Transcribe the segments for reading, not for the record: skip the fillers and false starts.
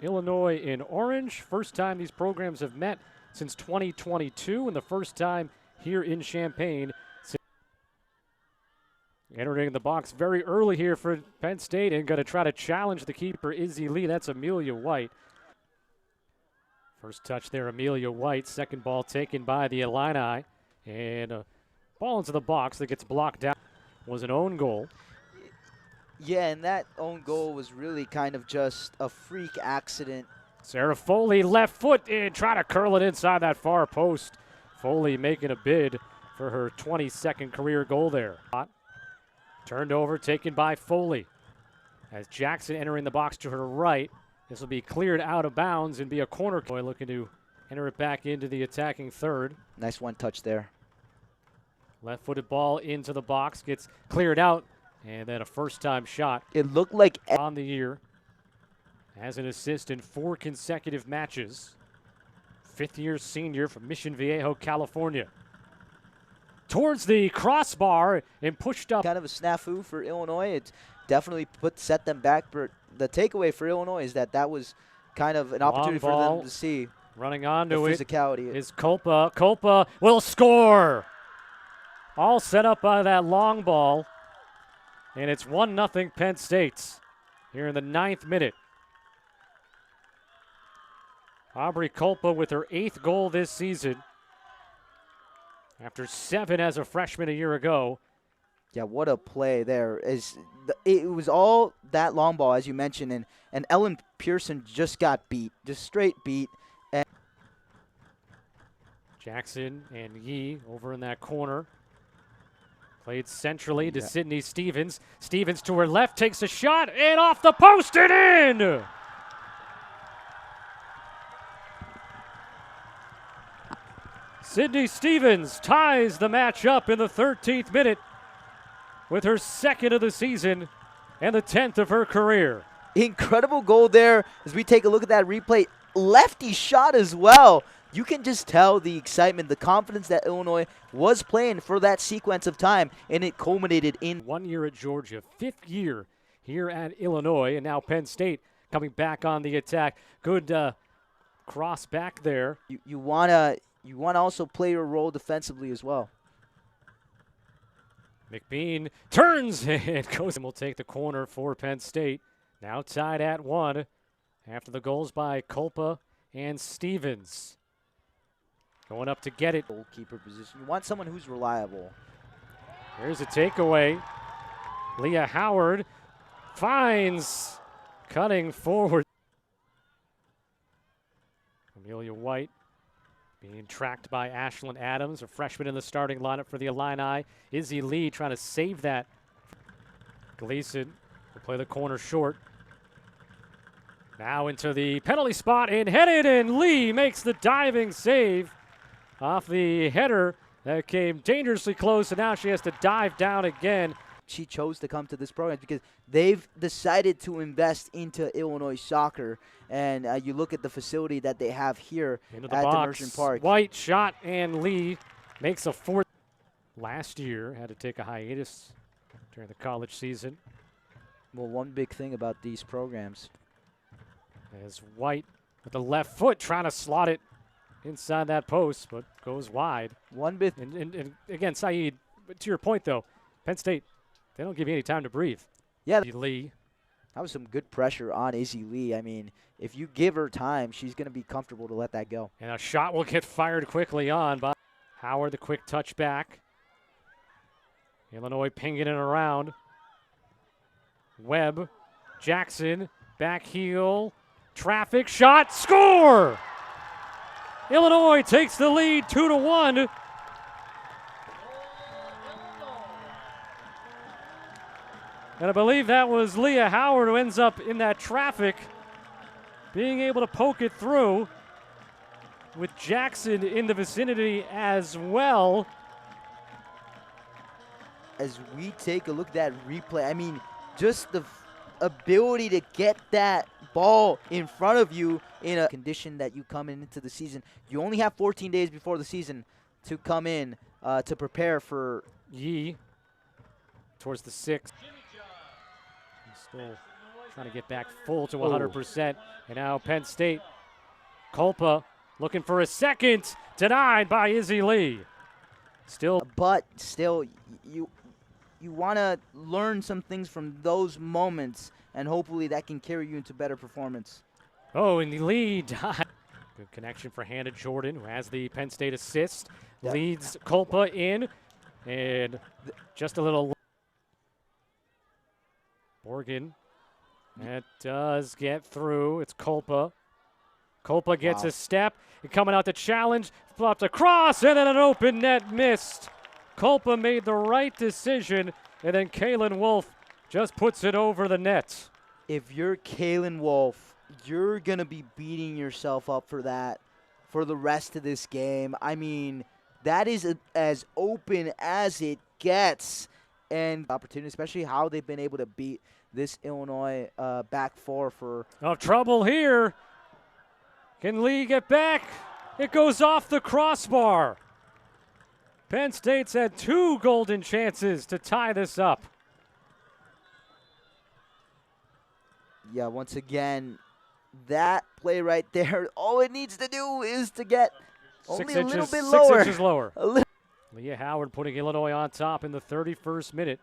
Illinois in orange. First time these programs have met since 2022, and the first time here in Champaign. Entering the box very early here for Penn State and going to try to challenge the keeper, Izzy Lee. That's Amelia White. First touch there, Amelia White. Second ball taken by the Illini. And a ball into the box that gets blocked out. Was an own goal. Yeah, and that own goal was really kind of just a freak accident. Sarah Foley, left foot in, trying to curl it inside that far post. Foley making a bid for her 22nd career goal there. Turned over, taken by Foley. As Jackson entering the box to her right. This will be cleared out of bounds and be a corner. Looking to enter it back into the attacking third. Nice one touch there. Left-footed ball into the box, gets cleared out, and then a first-time shot. It looked like on the year. Has an assist in 4 consecutive matches. Fifth-year senior from Mission Viejo, California. Towards the crossbar and pushed up. Kind of a snafu for Illinois. It definitely set them back. But the takeaway for Illinois is that was kind of an opportunity for them to see. Running onto the it physicality. Is Culpa. Culpa will score. All set up by that long ball. And it's 1-0 Penn State here in the 9th minute. Aubrey Culpa with her 8th goal this season. After 7 as a freshman a year ago. Yeah, what a play there. It was all that long ball, as you mentioned, and Ellen Pearson just got beat, just straight beat. And Jackson and Yee over in that corner. Played centrally to Sydney Stevens. Stevens to her left, takes a shot, and off the post and in! Sydney Stevens ties the match up in the 13th minute with her 2nd of the season and the 10th of her career. Incredible goal there as we take a look at that replay. Lefty shot as well. You can just tell the excitement, the confidence that Illinois was playing for that sequence of time, and it culminated in 1 year at Georgia, 5th year here at Illinois, and now Penn State coming back on the attack. Good cross back there. You wanna also play your role defensively as well. McBean turns and goes and will take the corner for Penn State. Now tied at 1 after the goals by Culpa and Stevens. Going up to get it. Goalkeeper position. You want someone who's reliable. Here's a takeaway. Leah Howard finds cutting forward. Amelia White being tracked by Ashlyn Adams, a freshman in the starting lineup for the Illini. Izzy Lee trying to save that. Gleason will play the corner short. Now into the penalty spot and headed, and Lee makes the diving save off the header that came dangerously close, and now she has to dive down again. She chose to come to this program because they've decided to invest into Illinois soccer, and you look at the facility that they have here into the at box. Immersion Park. White shot, and Lee makes a 4th. Last year had to take a hiatus during the college season. Well, one big thing about these programs as White with the left foot trying to slot it inside that post, but goes wide. And again, Saeed, to your point though, Penn State, they don't give you any time to breathe. Yeah, Lee. That was some good pressure on Izzy Lee. I mean, if you give her time, she's going to be comfortable to let that go. And a shot will get fired quickly on by Howard, the quick touch back. Illinois pinging it around. Webb, Jackson, back heel, traffic shot, score! Illinois takes the lead 2-1. And I believe that was Leah Howard who ends up in that traffic, being able to poke it through with Jackson in the vicinity as well. As we take a look at that replay, I mean, just the ability to get that ball in front of you in a condition that you come into the season. You only have 14 days before the season to come in to prepare for. Yee towards the 6. Still trying to get back full to 100%. And now Penn State, Culpa looking for a second, denied by Izzy Lee. But still, you want to learn some things from those moments, and hopefully that can carry you into better performance. Oh, and the lead. Good connection for Hannah Jordan, who has the Penn State assist. Yep. Leads Culpa in, and just a little. Morgan, that does get through. It's Culpa. Culpa gets a step, and coming out to challenge, flopped across, and then an open net missed. Culpa made the right decision, and then Kaylin Wolf just puts it over the net. If you're Kaylin Wolf, you're going to be beating yourself up for that for the rest of this game. I mean, that is as open as it gets. And opportunity, especially how they've been able to beat this Illinois back four for. Oh, trouble here. Can Lee get back? It goes off the crossbar. Penn State's had 2 golden chances to tie this up. Yeah, once again, that play right there, all it needs to do is to get only a little bit lower. 6 inches lower. Leah Howard putting Illinois on top in the 31st minute.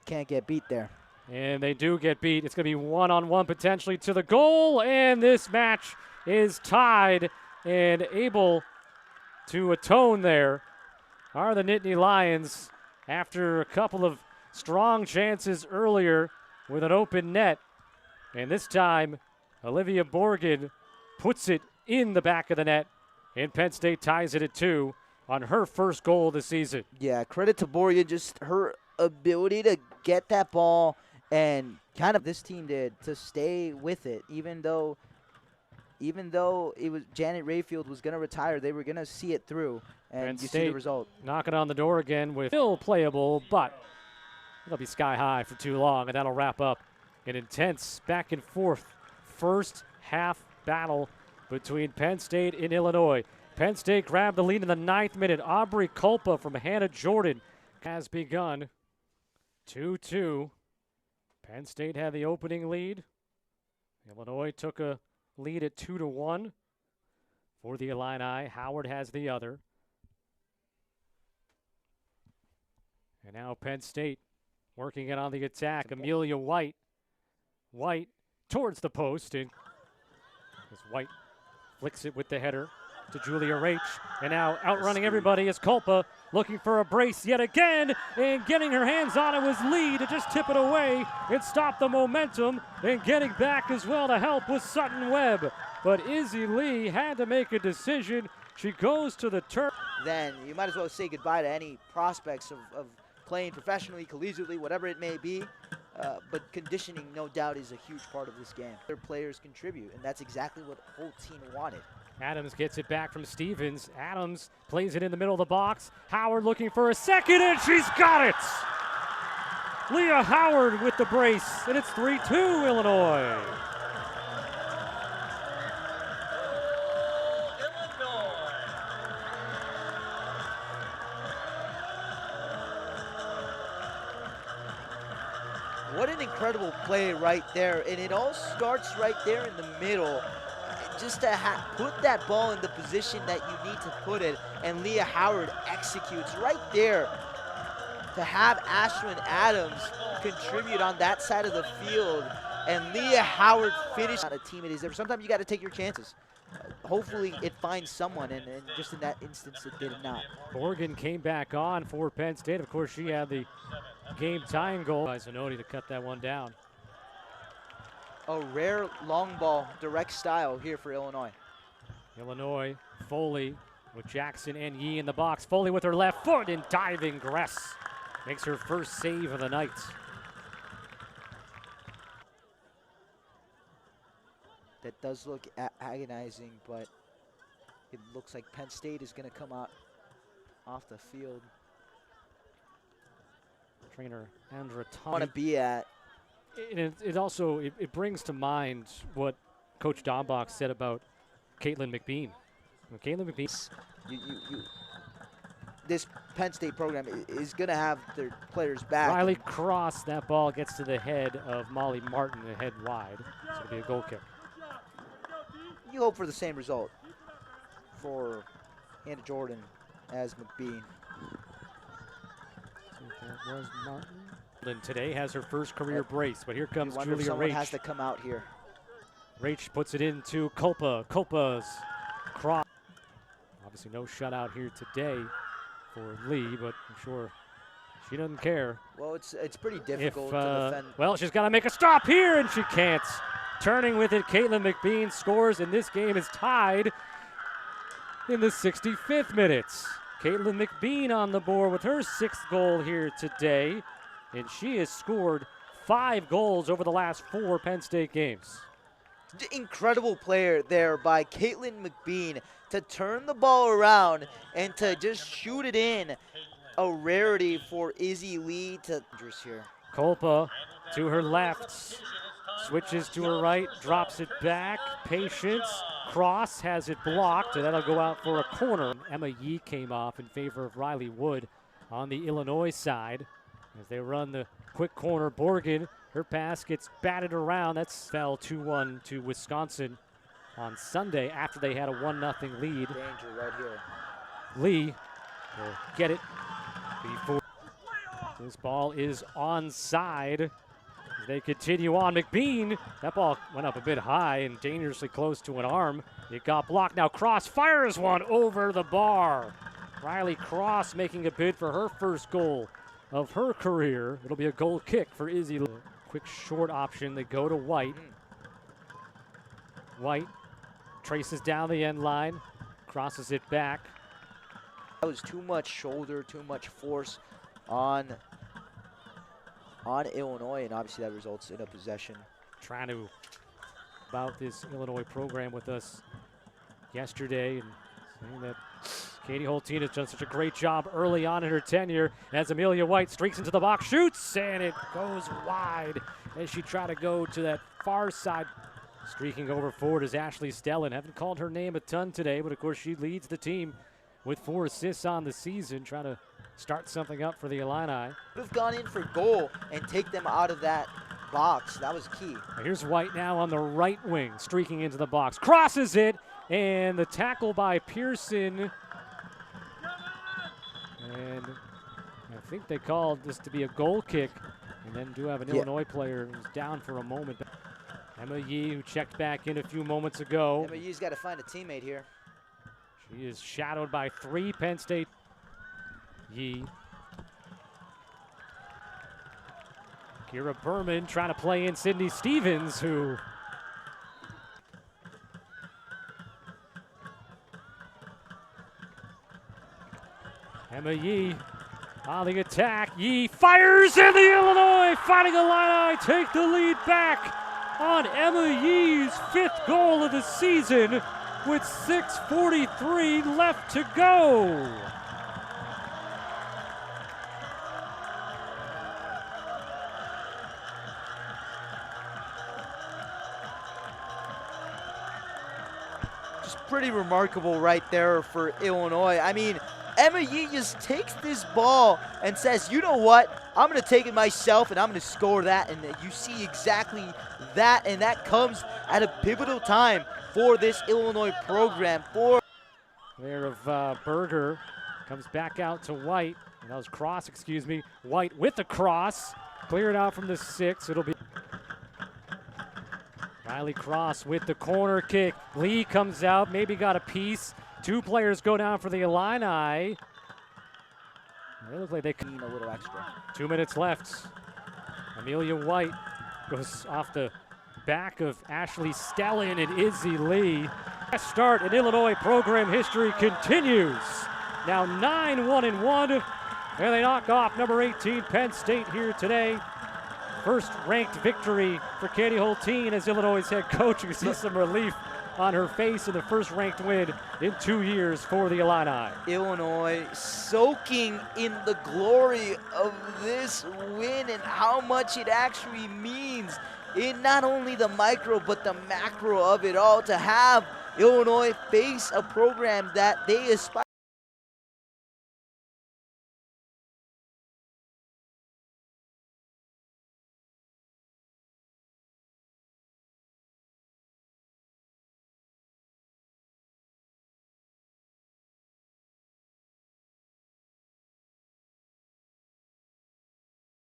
Can't get beat there. And they do get beat. It's going to be one-on-one potentially to the goal, and this match is tied, and able to atone there are the Nittany Lions after a couple of strong chances earlier with an open net. And this time, Olivia Borgen puts it in the back of the net, and Penn State ties it at 2 on her first goal of the season. Yeah, credit to Borgen, just her ability to get that ball, and kind of this team did to stay with it, even though it was Janet Rayfield was going to retire, they were going to see it through, and Penn you State see the result. Knocking on the door again with still playable, but it'll be sky high for too long, and that'll wrap up an intense back and forth first half battle between Penn State and Illinois. Penn State grabbed the lead in the 9th minute. Aubrey Culpa from Hannah Jordan has begun. 2-2. Penn State had the opening lead. Illinois took a lead at 2-1 for the Illini. Howard has the other. And now Penn State working it on the attack. Amelia White. White towards the post, and as White flicks it with the header to Julia Raich. And now outrunning everybody is Culpa, looking for a brace yet again, and getting her hands on it was Lee to just tip it away and stop the momentum, and getting back as well to help was Sutton Webb. But Izzy Lee had to make a decision. She goes to the turf. Then you might as well say goodbye to any prospects of playing professionally, collegiately, whatever it may be. But conditioning, no doubt, is a huge part of this game. Their players contribute, and that's exactly what the whole team wanted. Adams gets it back from Stevens. Adams plays it in the middle of the box. Howard looking for a second, and she's got it! Leah Howard with the brace, and it's 3-2 Illinois. What an incredible play right there, and it all starts right there in the middle. Just to put that ball in the position that you need to put it, and Leah Howard executes right there. To have Ashwin Adams contribute on that side of the field, and Leah Howard finish on a team it is there. Sometimes you got to take your chances. Hopefully it finds someone, and just in that instance it did not. Morgan came back on for Penn State. Of course, she had the game-tying goal by Zanotti to cut that one down. A rare long ball direct style here for Illinois. Illinois, Foley with Jackson and Yee in the box. Foley with her left foot, and diving Gress makes her first save of the night. That does look agonizing, but it looks like Penn State is going to come out off the field. Trainer Andra Thomas. Want to be at. It also brings to mind what Coach Dombach said about Caitlin McBean. Caitlin McBean. this Penn State program is going to have their players back. Riley Cross, that ball gets to the head of Molly Martin, the head wide. So it'll be a goal kick. You hope for the same result for Hannah Jordan as McBean. That was Martin. And today has her first career brace, but here comes Julia someone Rach. has to come out here. Rach puts it into Culpa. Culpa's cross. Obviously no shutout here today for Lee, but I'm sure she doesn't care. Well, it's pretty difficult to defend. Well, she's got to make a stop here, and she can't. Turning with it, Caitlin McBean scores, and this game is tied in the 65th minutes. Caitlin McBean on the board with her 6th goal here today, and she has scored 5 goals over the last 4 Penn State games. Incredible player there by Caitlin McBean to turn the ball around and to just shoot it in. A rarity for Izzy Lee to here. Culpa to her left, switches to her right, drops it back, patience, cross, has it blocked, and that'll go out for a corner. Emma Yee came off in favor of Riley Wood on the Illinois side as they run the quick corner. Borgen, her pass gets batted around. That's fell 2-1 to Wisconsin on Sunday after they had a 1-0 lead. Danger right here. Lee will get it before this ball is onside. They continue on. McBean, that ball went up a bit high and dangerously close to an arm. It got blocked. Now Cross fires one over the bar. Riley Cross making a bid for her first goal of her career. It'll be a goal kick for Izzy. Quick short option. They go to White. White traces down the end line, crosses it back. That was too much shoulder, too much force on Illinois, and obviously that results in a possession. Trying to about this Illinois program with us yesterday and saying that Katie Holteen has done such a great job early on in her tenure as Amelia White streaks into the box, shoots, and it goes wide as she tried to go to that far side. Streaking over forward is Ashley Stellan. Haven't called her name a ton today, but of course she leads the team with 4 assists on the season, trying to start something up for the Illini. Could have gone in for goal and take them out of that box. That was key. Here's White now on the right wing, streaking into the box, crosses it, and the tackle by Pearson. And I think they called this to be a goal kick, and then do have an Illinois player who's down for a moment. Emma Yee, who checked back in a few moments ago. Emma Yee's got to find a teammate here. She is shadowed by 3 Penn State. Yee. Kira Berman trying to play in Sydney Stevens, who Emma Yee on the attack. Yee fires, and the Illinois Fighting Illini take the lead back on Emma Yee's 5th goal of the season with 6:43 left to go. Just pretty remarkable right there for Illinois. I mean, Emma Yee just takes this ball and says, you know what? I'm going to take it myself, and I'm going to score that. And you see exactly that, and that comes at a pivotal time for this Illinois program. There of Berger comes back out to White. That was Cross, excuse me. White with the cross. Cleared out from the 6. It'll be Riley Cross with the corner kick. Lee comes out, maybe got a piece. 2 players go down for the Illini. They look like they can need a little extra. 2 minutes left. Amelia White goes off the back of Ashley Stellan and Izzy Lee. Best start in Illinois program history continues. Now 9-1-1, and they knock off number 18 Penn State here today. First ranked victory for Katie Holteen as Illinois' head coach. You can see some relief on her face in the first ranked win in 2 years for the Illini. Illinois soaking in the glory of this win and how much it actually means in not only the micro but the macro of it all, to have Illinois face a program that they aspire